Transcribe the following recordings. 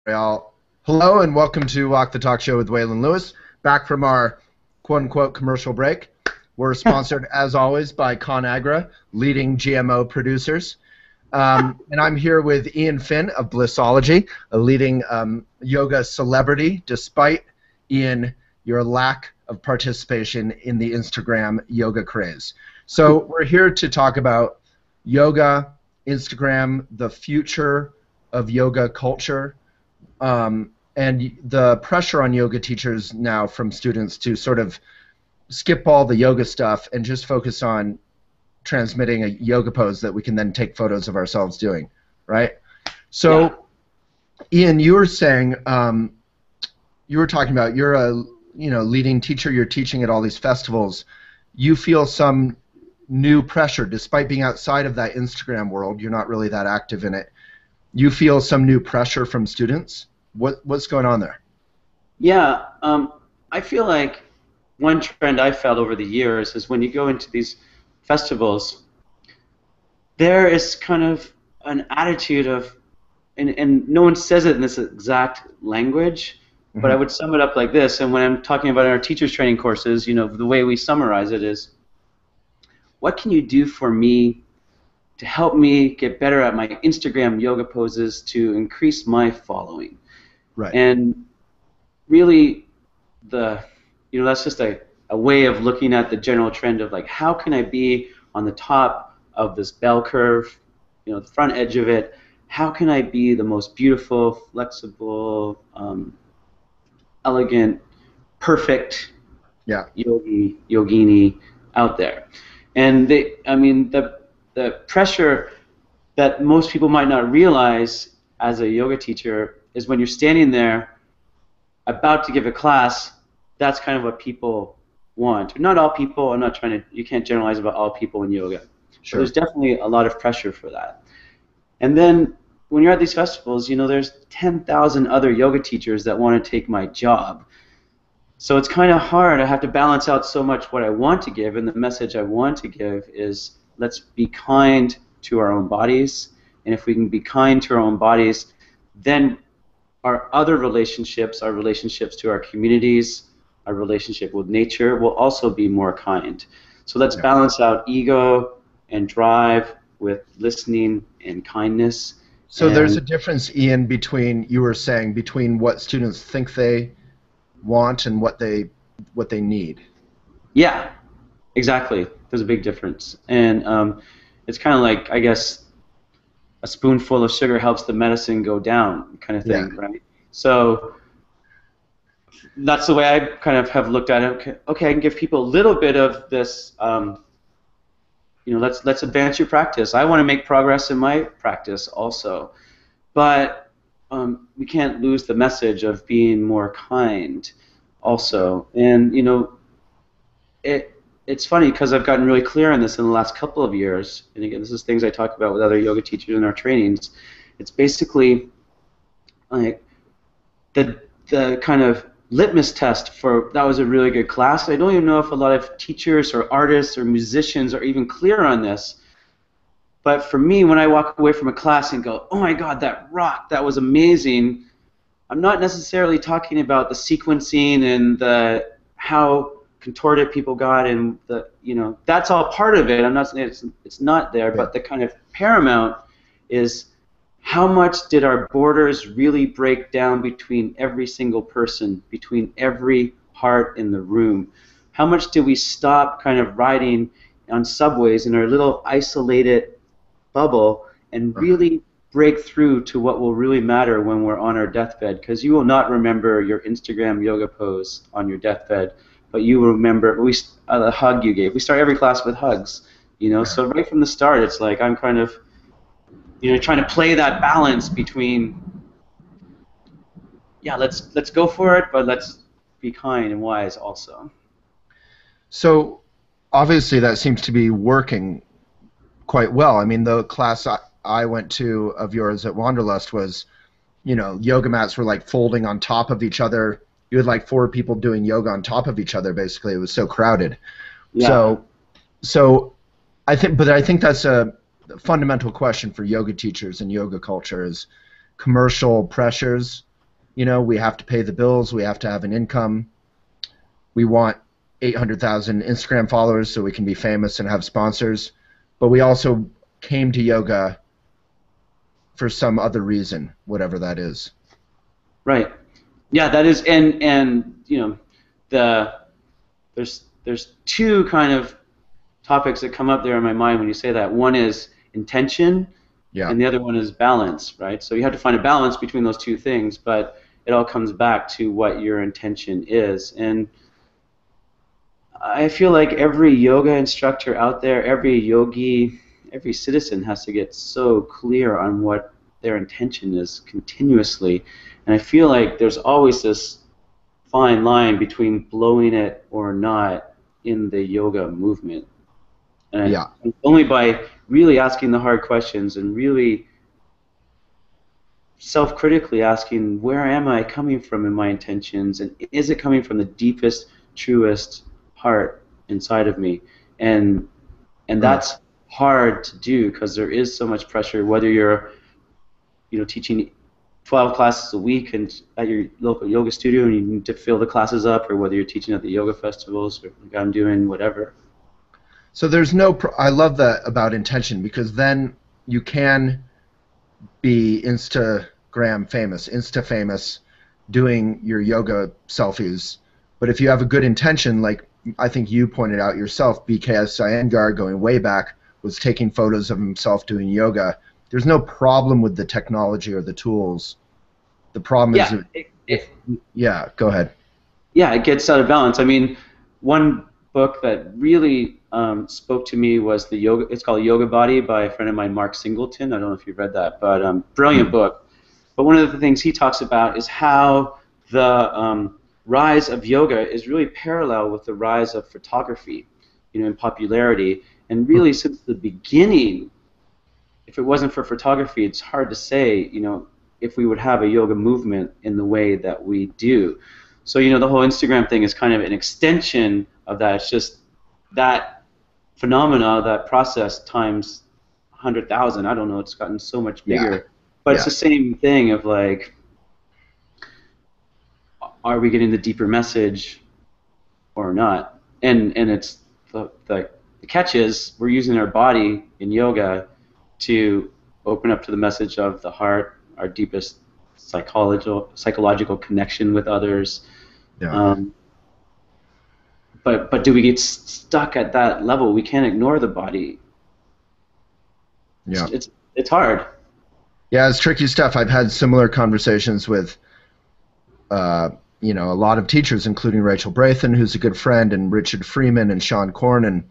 All. Hello and welcome to Walk the Talk Show with Waylon Lewis. Back from our quote-unquote commercial break. We're sponsored, as always, by ConAgra, leading GMO producers. And I'm here with Eoin Finn of Blissology, a leading yoga celebrity, despite, Eoin, your lack of participation in the Instagram yoga craze. So we're here to talk about yoga, Instagram, the future of yoga culture, and the pressure on yoga teachers now from students to sort of skip all the yoga stuff and just focus on transmitting a yoga pose that we can then take photos of ourselves doing, right? So, yeah. Eoin, you were saying, you were talking about you're a leading teacher. You're teaching at all these festivals. You feel some new pressure, despite being outside of that Instagram world. You're not really that active in it. You feel some new pressure from students. What's going on there? Yeah, I feel like one trend I've felt over the years is when you go into these festivals, there is kind of an attitude of, and no one says it in this exact language, but I would sum it up like this, and when I'm talking about our teachers training courses, the way we summarize it is, what can you do for me to help me get better at my Instagram yoga poses to increase my following? Right. And really, that's just a way of looking at the general trend of like, how can I be on the top of this bell curve, the front edge of it? How can I be the most beautiful, flexible, elegant, perfect yogini out there? And the pressure that most people might not realize as a yoga teacher is when you're standing there about to give a class, that's kind of what people want. Not all people, you can't generalize about all people in yoga. Sure. There's definitely a lot of pressure for that. And then when you're at these festivals, there's 10,000 other yoga teachers that want to take my job. So it's kind of hard. I have to balance out so much what I want to give, and the message I want to give is let's be kind to our own bodies. And if we can be kind to our own bodies, then our other relationships, our relationships to our communities, our relationship with nature will also be more kind. So let's balance out ego and drive with listening and kindness. So there's a difference, Eoin, between what students think they want and what they need. Yeah, exactly. There's a big difference. And it's kind of like, I guess, a spoonful of sugar helps the medicine go down kind of thing, right? So that's the way I kind of have looked at it. Okay, I can give people a little bit of this, let's advance your practice. I want to make progress in my practice also. But we can't lose the message of being more kind also. And, it's funny because I've gotten really clear on this in the last couple of years, and again, this is things I talk about with other yoga teachers in our trainings. It's basically like the kind of litmus test for that was a really good class. I don't even know if a lot of teachers or artists or musicians are even clear on this, but for me, when I walk away from a class and go, oh my God, that rocked, that was amazing, I'm not necessarily talking about the sequencing and how contorted people got, and that's all part of it. I'm not saying it's not there, but the kind of paramount is how much did our borders really break down between every single person, between every heart in the room? How much did we stop kind of riding on subways in our little isolated bubble and really break through to what will really matter when we're on our deathbed? Because you will not remember your Instagram yoga pose on your deathbed, but you will remember the hug you gave. We start every class with hugs, So right from the start, it's like I'm kind of, trying to play that balance between, let's go for it, but let's be kind and wise also. So obviously that seems to be working quite well. I mean, the class I went to of yours at Wanderlust was, yoga mats were like folding on top of each other. You had like 4 people doing yoga on top of each other. Basically, it was so crowded. Yeah. So I think that's a fundamental question for yoga teachers and yoga culture is commercial pressures You know, we have to pay the bills. We have to have an income. We want 800,000 Instagram followers so we can be famous and have sponsors. But we also came to yoga for some other reason, whatever that is. Right. Yeah, that is, and you know, there's two kind of topics that come up there in my mind when you say that. One is intention, Yeah. and the other one is balance, right? So you have to find a balance between those two things, but it all comes back to what your intention is. And I feel like every yoga instructor out there, every yogi, every citizen has to get so clear on what their intention is continuously. And I feel like there's always this fine line between blowing it or not in the yoga movement. And Yeah. only by really asking the hard questions and really self-critically asking, where am I coming from in my intentions, and is it coming from the deepest, truest heart inside of me? And that's hard to do because there is so much pressure, whether you're teaching 12 classes a week and at your local yoga studio and you need to fill the classes up, or whether you're teaching at the yoga festivals, or like I'm doing, whatever. So there's no, I love that about intention, because then you can be Insta famous, doing your yoga selfies. But if you have a good intention, like I think you pointed out yourself, BKS Iyengar, going way back, was taking photos of himself doing yoga. There's no problem with the technology or the tools. The problem is, yeah, go ahead. Yeah, it gets out of balance. I mean, one book that really spoke to me was the yoga. It's called Yoga Body by a friend of mine, Mark Singleton. I don't know if you've read that, but brilliant book. But one of the things he talks about is how the rise of yoga is really parallel with the rise of photography, in popularity. And really, since the beginning, if it wasn't for photography, it's hard to say, if we would have a yoga movement in the way that we do. So, the whole Instagram thing is kind of an extension of that. It's just that phenomena, that process times 100,000. I don't know. It's gotten so much bigger. Yeah. But it's the same thing of like, are we getting the deeper message or not? And it's the catch is we're using our body in yoga to open up to the message of the heart, our deepest psychological connection with others. Yeah. But do we get stuck at that level? We can't ignore the body. Yeah. It's hard. Yeah, it's tricky stuff. I've had similar conversations with, a lot of teachers, including Rachel Brathen, who's a good friend, and Richard Freeman and Sean Korn. And,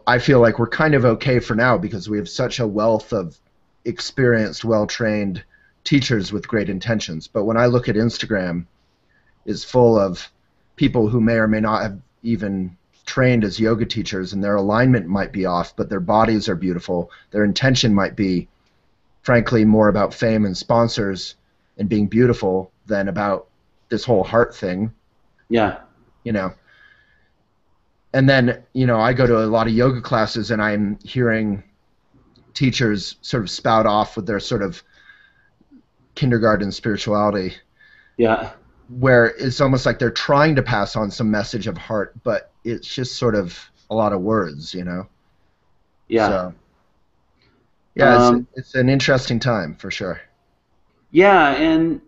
I feel like we're kind of okay for now because we have such a wealth of experienced, well-trained teachers with great intentions. But when I look at Instagram, it's full of people who may or may not have even trained as yoga teachers, and their alignment might be off, but their bodies are beautiful. Their intention might be, frankly, more about fame and sponsors and being beautiful than about this whole heart thing. Yeah. And then, I go to a lot of yoga classes and I'm hearing teachers sort of spout off with their sort of kindergarten spirituality. Yeah. Where it's almost like they're trying to pass on some message of heart, but it's just sort of a lot of words, Yeah. So, yeah, it's an interesting time for sure. Yeah, and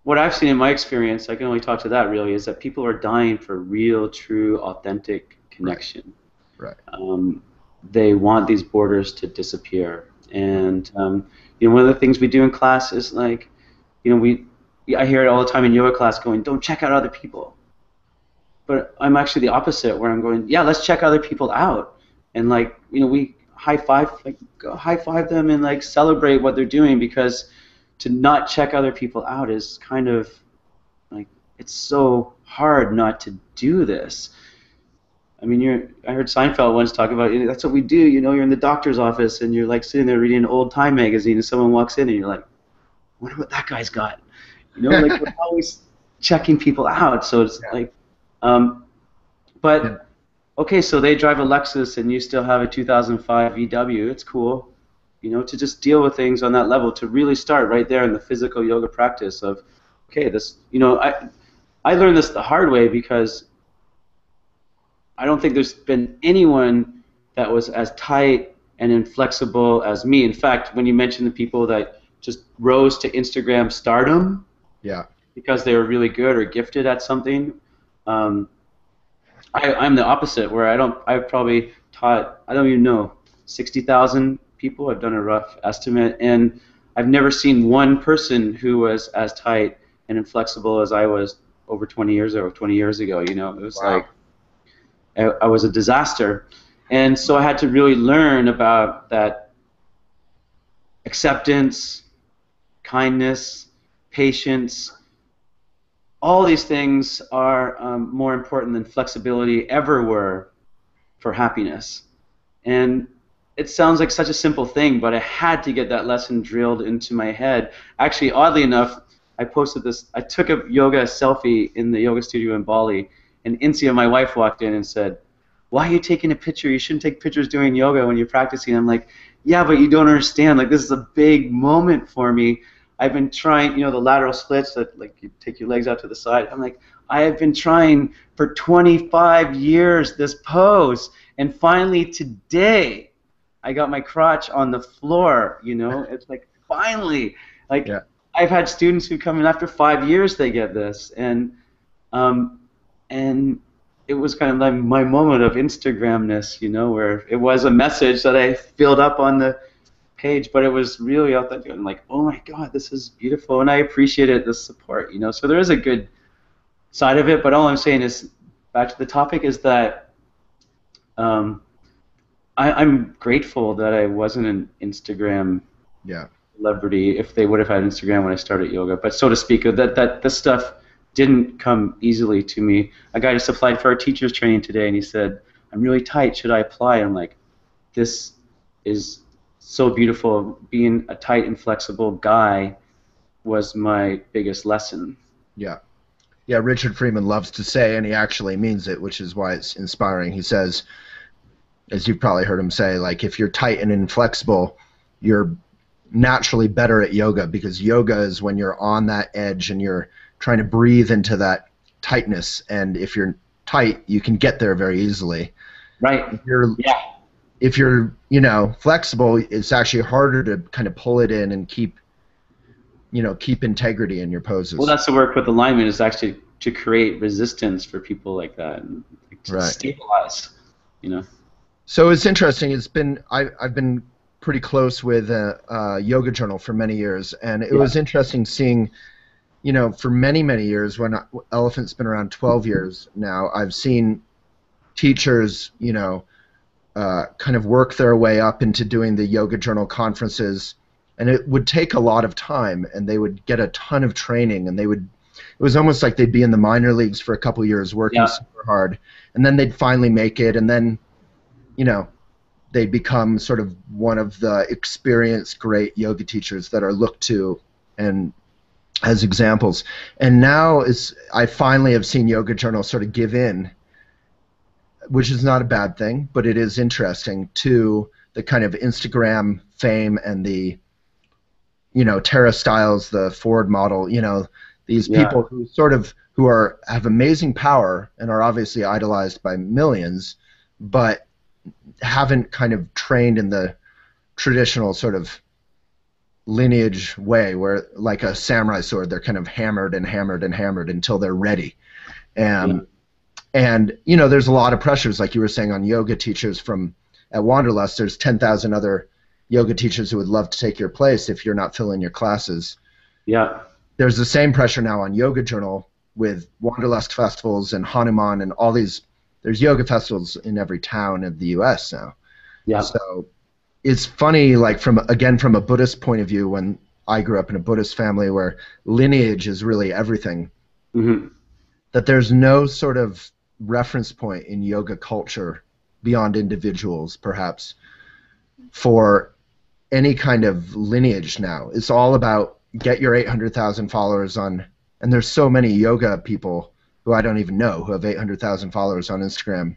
what I've seen in my experience, I can only talk to that really, is that people are dying for real, true, authentic connection. Right. They want these borders to disappear. And one of the things we do in class is like, I hear it all the time in yoga class going, don't check out other people. But I'm actually the opposite, where I'm going, yeah, let's check other people out. And like, we high five them and like celebrate what they're doing, because to not check other people out is kind of like, it's so hard not to do this. I mean, I heard Seinfeld once talk about, that's what we do, you're in the doctor's office and you're like sitting there reading an old Time magazine and someone walks in and you're like, I wonder what that guy's got. Like we're always checking people out. So it's like, okay, so they drive a Lexus and you still have a 2005 VW. It's cool. you know, to just deal with things on that level, to really start right there in the physical yoga practice of, okay, this, you know, I learned this the hard way because I don't think there's been anyone that was as tight and inflexible as me. In fact, when you mentioned the people that just rose to Instagram stardom, Yeah. because they were really good or gifted at something, I'm the opposite, where I've probably taught, I don't even know, 60,000 people. I've done a rough estimate, and I've never seen one person who was as tight and inflexible as I was over 20 years ago. You know, it was Wow. like I was a disaster. And so I had to really learn about that acceptance, kindness, patience. All these things are more important than flexibility ever were for happiness. And it sounds like such a simple thing, but I had to get that lesson drilled into my head. Actually, oddly enough, I posted this. I took a yoga selfie in the yoga studio in Bali, and Insia, my wife, walked in and said, "Why are you taking a picture? You shouldn't take pictures doing yoga when you're practicing." I'm like, "Yeah, but you don't understand. Like, this is a big moment for me. I've been trying, you know, the lateral splits that, like, you take your legs out to the side. I'm like, I have been trying for 25 years this pose, and finally today, I got my crotch on the floor. You know, it's like finally, like, Yeah. I've had students who come in after 5 years, they get this, um, and it was kind of like my moment of Instagramness, you know, where it was a message that I filled up on the page, but it was really authentic. I'm like, oh my God, this is beautiful, and I appreciated the support, you know. So there is a good side of it, but all I'm saying is, back to the topic, is that I'm grateful that I wasn't an Instagram Yeah. celebrity. If they would have had Instagram when I started yoga, but so to speak, that this stuff didn't come easily to me. A guy just applied for our teachers training today, and he said, "I'm really tight. Should I apply?" I'm like, this is so beautiful. Being a tight and flexible guy was my biggest lesson. Yeah. Yeah, Richard Freeman loves to say, and he actually means it, which is why it's inspiring. He says, as you've probably heard him say, like, if you're tight and inflexible, you're naturally better at yoga, because yoga is when you're on that edge and you're trying to breathe into that tightness. And if you're tight, you can get there very easily. Right. Yeah. If you're, you know, flexible, it's actually harder to kind of pull it in and keep integrity in your poses. Well, that's the work with alignment, is actually to create resistance for people like that, and to stabilize, you know. So it's interesting. I've been pretty close with Yoga Journal for many years, and it was interesting seeing, you know, for many, many years, when Elephant's been around 12 years now, I've seen teachers, you know, kind of work their way up into doing the Yoga Journal conferences, and it would take a lot of time, and they would get a ton of training, and it was almost like they'd be in the minor leagues for a couple years working super hard, and then they'd finally make it, and then, you know, they become sort of one of the experienced great yoga teachers that are looked to and as examples. And now I finally have seen Yoga Journal sort of give in, which is not a bad thing, but it is interesting, to the kind of Instagram fame and the, you know, Tara Stiles, the Ford model, you know, these people who have amazing power and are obviously idolized by millions, but haven't kind of trained in the traditional sort of lineage way, where, like a samurai sword, they're kind of hammered and hammered and hammered until they're ready. And you know, there's a lot of pressures, like you were saying, on yoga teachers at Wanderlust. There's 10,000 other yoga teachers who would love to take your place if you're not filling your classes. Yeah. There's the same pressure now on Yoga Journal with Wanderlust festivals and Hanuman and all these. There's yoga festivals in every town of the U.S. now. Yeah. So it's funny, like, from a Buddhist point of view, when I grew up in a Buddhist family where lineage is really everything, that there's no sort of reference point in yoga culture beyond individuals, perhaps, for any kind of lineage now. It's all about get your 800,000 followers on, and there's so many yoga people who I don't even know who have 800,000 followers on Instagram.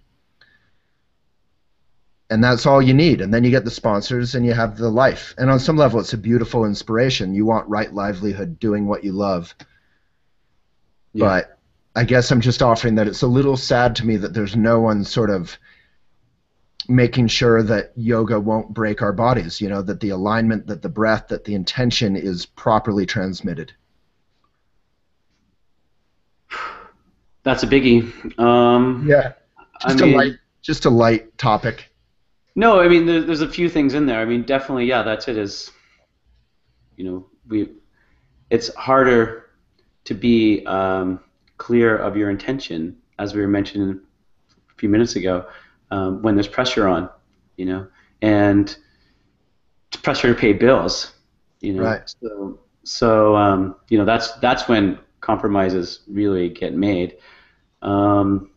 and that's all you need. And then you get the sponsors and you have the life. And on some level, it's a beautiful inspiration. You want right livelihood, doing what you love. Yeah. But I guess I'm just offering that it's a little sad to me that there's no one sort of making sure that yoga won't break our bodies, you know, that the alignment, that the breath, that the intention is properly transmitted. That's a biggie. Yeah, just a light topic. No, I mean, there's a few things in there. I mean, definitely, yeah, that's it. Is, you know, it's harder to be clear of your intention, as we were mentioning a few minutes ago, when there's pressure on, you know, and pressure to pay bills, you know. Right. So you know, that's when compromises really get made. And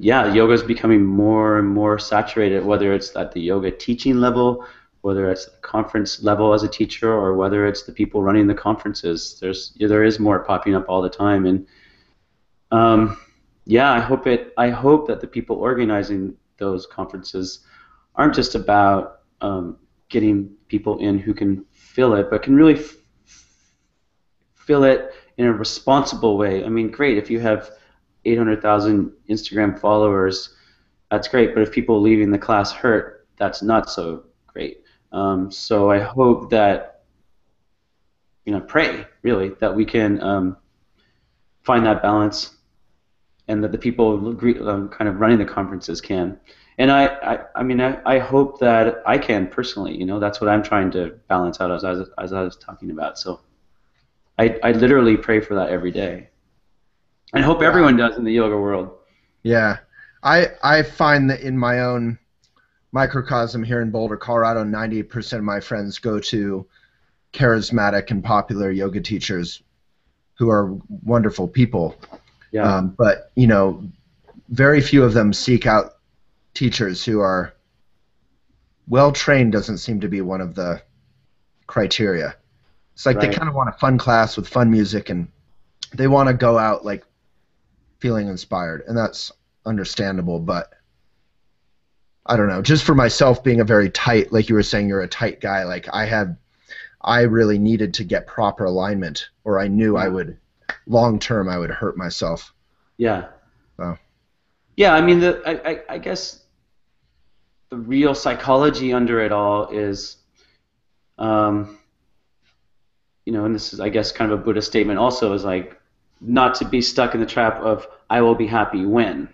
yeah, yoga is becoming more and more saturated, whether it's at the yoga teaching level, whether it's the conference level as a teacher, or whether it's the people running the conferences. There is more popping up all the time, and yeah, I hope that the people organizing those conferences aren't just about getting people in who can fill it, but can really fill it in a responsible way. I mean, great if you have 800,000 Instagram followers, that's great. But if people leaving the class hurt, that's not so great. So I hope that, you know, pray really that we can find that balance, and that the people kind of running the conferences can. And I mean, I hope that I can personally. You know, that's what I'm trying to balance out as I was talking about. So I literally pray for that every day. And I hope everyone does in the yoga world. Yeah. I find that in my own microcosm here in Boulder, Colorado, 90% of my friends go to charismatic and popular yoga teachers who are wonderful people. Yeah. But, you know, very few of them seek out teachers who are well-trained. Doesn't seem to be one of the criteria. It's like They kind of want a fun class with fun music, and they want to go out like feeling inspired, and that's understandable. But I don't know, just for myself, being a very tight, like you were saying, you're a tight guy, like I really needed to get proper alignment, or I knew I would, long term, I would hurt myself. Yeah. So. Yeah, I mean, I guess the real psychology under it all is, you know, and this is, I guess, kind of a Buddhist statement also, is like, not to be stuck in the trap of I will be happy when.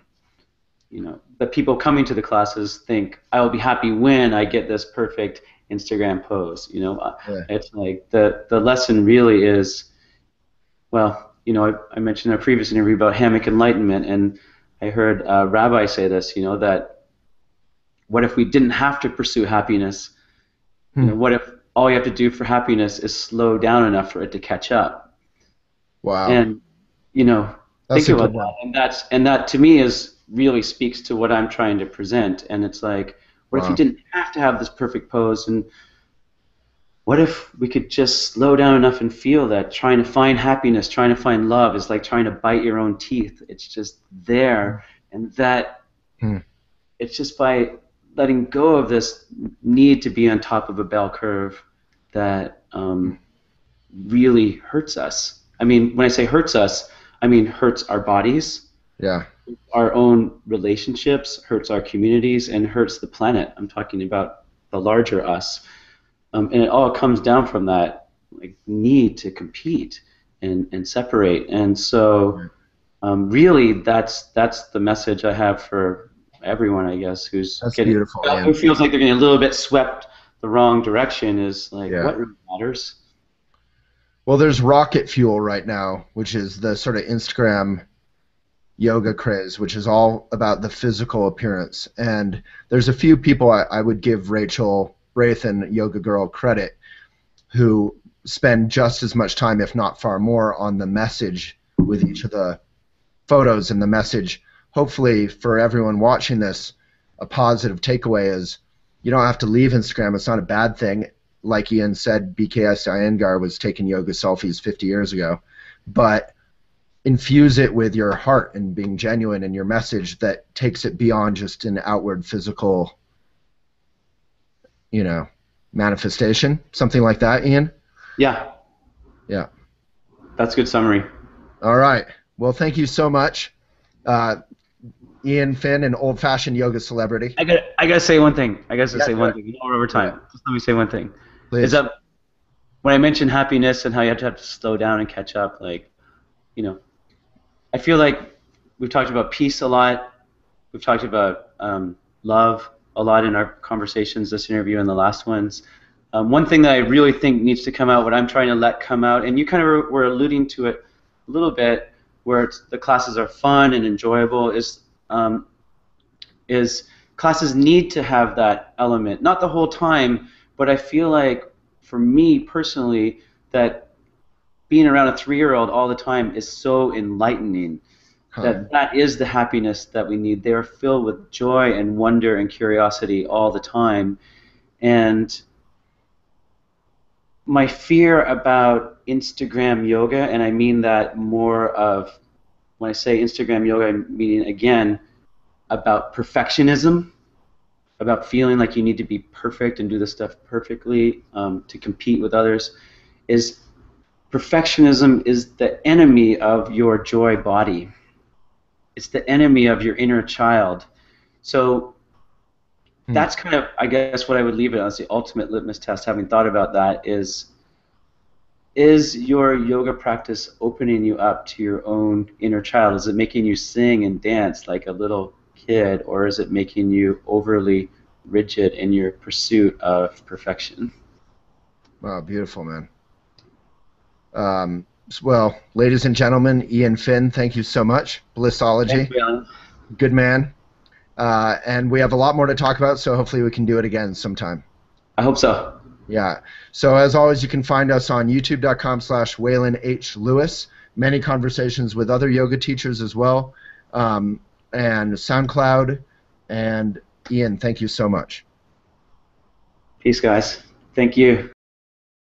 You know, the people coming to the classes think I will be happy when I get this perfect Instagram pose. You know, It's like the lesson really is, well, you know, I mentioned in a previous interview about hammock enlightenment, and I heard a rabbi say this, you know, that what if we didn't have to pursue happiness? You know, what if all you have to do for happiness is slow down enough for it to catch up? Wow. And you know, think about that, and that to me is really speaks to what I'm trying to present. And it's like, what if you didn't have to have this perfect pose, and what if we could just slow down enough and feel that trying to find happiness, trying to find love is like trying to bite your own teeth. It's just there, and that it's just by letting go of this need to be on top of a bell curve that really hurts us. I mean, when I say hurts us, I mean hurts our bodies, our own relationships, hurts our communities, and hurts the planet. I'm talking about the larger us. And it all comes down from that like need to compete and separate. And so really that's the message I have for everyone, I guess, who feels like they're getting a little bit swept the wrong direction, is like, what really matters? Well, there's rocket fuel right now, which is the sort of Instagram yoga craze, which is all about the physical appearance. And there's a few people I would give Rachel Braithen, Yoga Girl, credit, who spend just as much time, if not far more, on the message with each of the photos. And the message, hopefully for everyone watching this, a positive takeaway is you don't have to leave Instagram. It's not a bad thing. Like Ian said, BKS Iyengar was taking yoga selfies 50 years ago. But infuse it with your heart and being genuine in your message that takes it beyond just an outward physical, manifestation, something like that, Ian? Yeah. Yeah. That's a good summary. All right. Well, thank you so much, Ian Finn, an old-fashioned yoga celebrity. I gotta say one thing. I guess to say one Good. thing. You know, we're over time. Yeah. Just let me say one thing. Please. Is that when I mentioned happiness and how you have to slow down and catch up, like, I feel like we've talked about peace a lot. We've talked about love a lot in our conversations, this interview and the last ones. One thing that I really think needs to come out, what I'm trying to let come out, and you kind of were alluding to it a little bit, where the classes are fun and enjoyable, is classes need to have that element. Not the whole time, but I feel like, for me personally, that being around a 3-year-old all the time is so enlightening. That is the happiness that we need. They are filled with joy and wonder and curiosity all the time. And my fear about Instagram yoga, and I mean that more of, when I say Instagram yoga, I'm meaning, again, about perfectionism, about feeling like you need to be perfect and do this stuff perfectly to compete with others, is perfectionism is the enemy of your joy body. It's the enemy of your inner child. So that's kind of, I guess, what I would leave it as the ultimate litmus test, having thought about that, is your yoga practice opening you up to your own inner child? Is it making you sing and dance like a little kid, or is it making you overly rigid in your pursuit of perfection? Wow, beautiful, man. Well, ladies and gentlemen, Ian Finn, thank you so much. Blissology. Thanks, Waylon. Good man. And we have a lot more to talk about, so hopefully we can do it again sometime. I hope so. Yeah. So as always, you can find us on youtube.com/Waylon H. Lewis. Many conversations with other yoga teachers as well. And SoundCloud. And Ian, thank you so much. Peace, guys. Thank you.